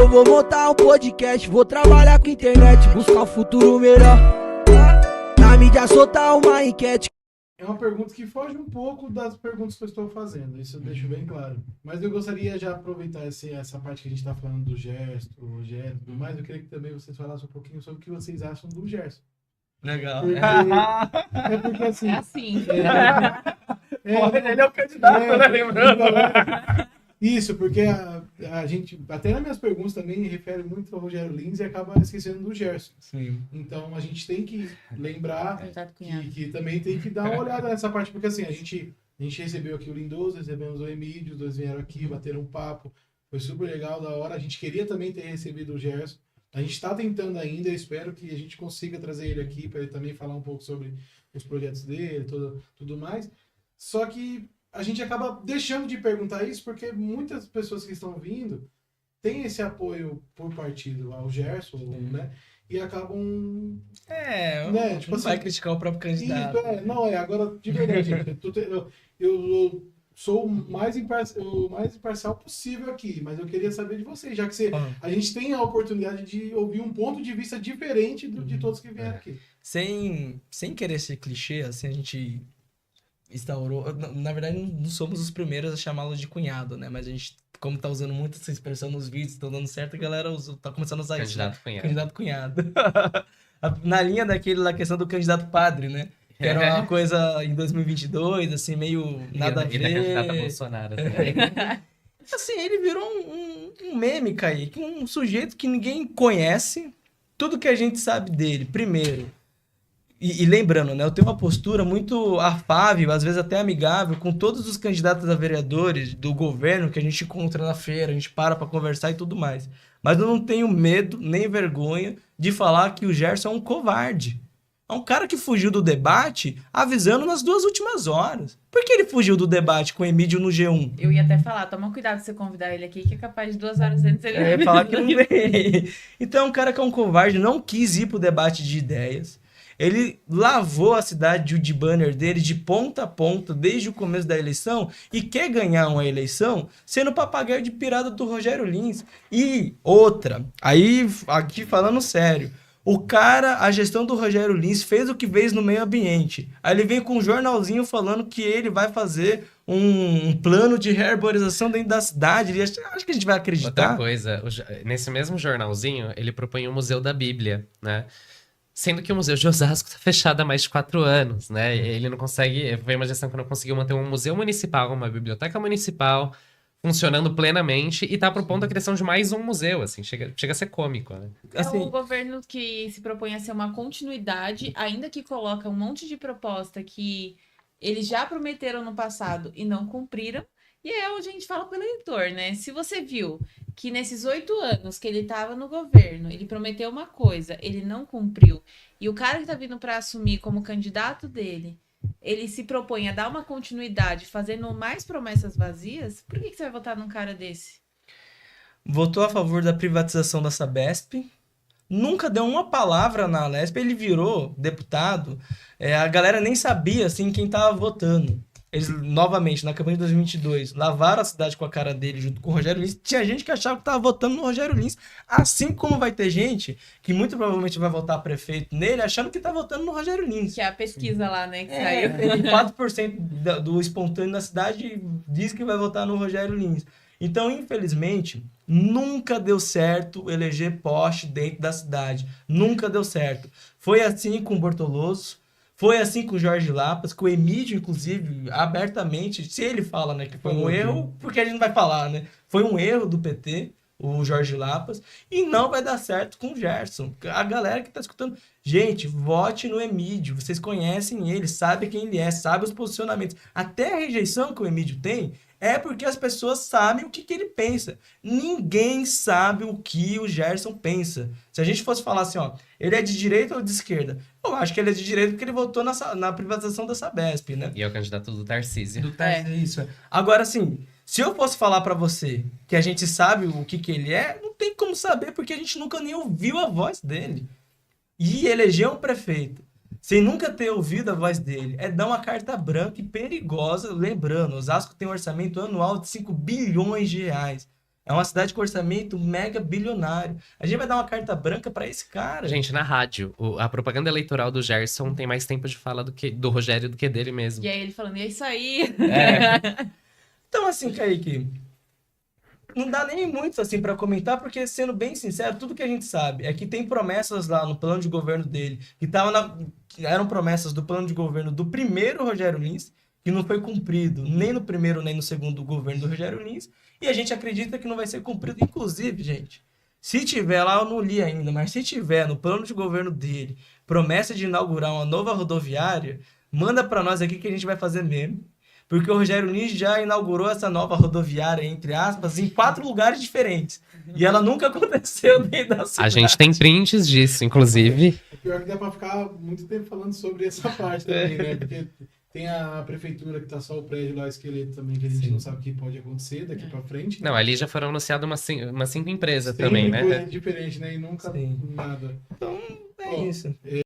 Eu vou montar um podcast, vou trabalhar com internet, buscar um futuro melhor. Na mídia soltar uma enquete. É uma pergunta que foge um pouco das perguntas que eu estou fazendo, isso eu deixo bem claro. Mas eu gostaria já aproveitar essa parte que a gente está falando do Gerson, o Rogério e tudo mais, eu queria que também vocês falassem um pouquinho sobre o que vocês acham do Gerson. Legal. Porque assim... É assim. Ele é o candidato, né? Lembrando. Isso, porque a gente, até nas minhas perguntas também, refere muito ao Rogério Lins e acaba esquecendo do Gerson. Sim. Então a gente tem que lembrar que também tem que dar uma olhada nessa parte, porque assim, a gente recebeu aqui o Lindoso, recebemos o Emílio, os dois vieram aqui, bateram um papo, foi super legal, da hora. A gente queria também ter recebido o Gerson. A gente está tentando ainda, eu espero que a gente consiga trazer ele aqui para ele também falar um pouco sobre os projetos dele, tudo mais. Só que a gente acaba deixando de perguntar isso porque muitas pessoas que estão vindo têm esse apoio por partido ao Gerson, né? E acabam... né? Tipo não assim, vai criticar o próprio candidato. Isso, agora, de verdade, gente, eu sou o mais imparcial possível aqui, mas eu queria saber de vocês, já que a gente tem a oportunidade de ouvir um ponto de vista diferente de todos que vieram aqui. Sem querer ser clichê, assim, a gente instaurou... Na verdade, não somos os primeiros a chamá-lo de cunhado, né? Mas a gente, como tá usando muito essa expressão nos vídeos, tá dando certo, a galera tá começando a usar isso. Candidato cunhado. Na linha da questão do candidato padre, né? Que era uma coisa em 2022, assim, meio nada a ver. E da candidata Bolsonaro também. Assim, ele virou um meme, Kaique. Um sujeito que ninguém conhece. Tudo que a gente sabe dele, primeiro. E lembrando, né? Eu tenho uma postura muito afável, às vezes até amigável, com todos os candidatos a vereadores do governo que a gente encontra na feira, a gente para conversar e tudo mais. Mas eu não tenho medo, nem vergonha, de falar que o Gerson é um covarde. É um cara que fugiu do debate avisando nas 2 últimas horas. Por que ele fugiu do debate com o Emílio no G1? Eu ia até falar, toma cuidado se você convidar ele aqui, que é capaz de 2 horas antes ele... ia falar que não vem. Então é um cara que é um covarde, não quis ir pro debate de ideias. Ele lavou a cidade de banner dele de ponta a ponta desde o começo da eleição e quer ganhar uma eleição sendo papagaio de pirata do Rogério Lins. E outra, aí aqui falando sério, a gestão do Rogério Lins fez o que fez no meio ambiente. Aí ele vem com um jornalzinho falando que ele vai fazer um plano de rearborização dentro da cidade. Acho que a gente vai acreditar. Outra coisa, nesse mesmo jornalzinho, ele propõe o Museu da Bíblia, né? Sendo que o Museu de Osasco está fechado há mais de 4 anos, né? Ele não consegue... Foi uma gestão que não conseguiu manter um museu municipal, uma biblioteca municipal funcionando plenamente e tá propondo a criação de mais um museu, assim. Chega a ser cômico, né? É um governo que se propõe a ser uma continuidade, ainda que coloca um monte de proposta que eles já prometeram no passado e não cumpriram. E é onde a gente fala pro eleitor, né? Se você viu que nesses 8 anos que ele estava no governo, ele prometeu uma coisa, ele não cumpriu, e o cara que tá vindo para assumir como candidato dele, ele se propõe a dar uma continuidade, fazendo mais promessas vazias, por que você vai votar num cara desse? Votou a favor da privatização da Sabesp, nunca deu uma palavra na Alesp, ele virou deputado, a galera nem sabia, assim, quem tava votando. Eles, novamente, na campanha de 2022, lavaram a cidade com a cara dele junto com o Rogério Lins. Tinha gente que achava que tava votando no Rogério Lins. Assim como vai ter gente que muito provavelmente vai votar prefeito nele achando que tá votando no Rogério Lins. Que é a pesquisa lá, né, que saiu. 4% do espontâneo da cidade diz que vai votar no Rogério Lins. Então, infelizmente, nunca deu certo eleger poste dentro da cidade. Nunca deu certo. Foi assim com o Bortoloso. Foi assim com o Jorge Lapas, com o Emílio, inclusive, abertamente. Se ele fala, né, que foi um erro, porque a gente não vai falar, né? Foi um erro do PT, o Jorge Lapas, e não vai dar certo com o Gerson. A galera que tá escutando, gente, vote no Emílio. Vocês conhecem ele, sabem quem ele é, sabem os posicionamentos. Até a rejeição que o Emílio tem é porque as pessoas sabem o que ele pensa. Ninguém sabe o que o Gerson pensa. Se a gente fosse falar assim, ó, ele é de direita ou de esquerda? Eu acho que ele é de direita porque ele votou na privatização da Sabesp, né? E é o candidato do Tarcísio. Do Tarcísio, isso. Agora, assim, se eu fosse falar pra você que a gente sabe o que ele é, não tem como saber porque a gente nunca nem ouviu a voz dele. E eleger um prefeito sem nunca ter ouvido a voz dele, é dar uma carta branca e perigosa. Lembrando, Osasco tem um orçamento anual de 5 bilhões de reais. É uma cidade com orçamento mega bilionário. A gente vai dar uma carta branca pra esse cara. Gente, na rádio, a propaganda eleitoral do Gerson tem mais tempo de fala do Rogério do que dele mesmo. E aí ele falando, e é isso aí. Então, assim, Kaique, não dá nem muito assim pra comentar, porque, sendo bem sincero, tudo que a gente sabe é que tem promessas lá no plano de governo dele, que eram promessas do plano de governo do primeiro Rogério Lins, que não foi cumprido nem no primeiro nem no segundo governo do Rogério Lins, e a gente acredita que não vai ser cumprido. Inclusive, gente, se tiver lá, eu não li ainda, mas se tiver no plano de governo dele promessa de inaugurar uma nova rodoviária, manda pra nós aqui que a gente vai fazer meme. Porque o Rogério Lins já inaugurou essa nova rodoviária, entre aspas, em 4 lugares diferentes. E ela nunca aconteceu dentro da cidade. A gente tem prints disso, inclusive. O pior é que dá pra ficar muito tempo falando sobre essa parte também, né? Porque tem a prefeitura que tá só o prédio lá, esqueleto também, que a gente não sabe o que pode acontecer daqui pra frente. Não, ali já foram anunciadas umas 5 empresas Tem também, né? coisa diferente, né? E nunca Sim. nada. Então, é Ó, isso.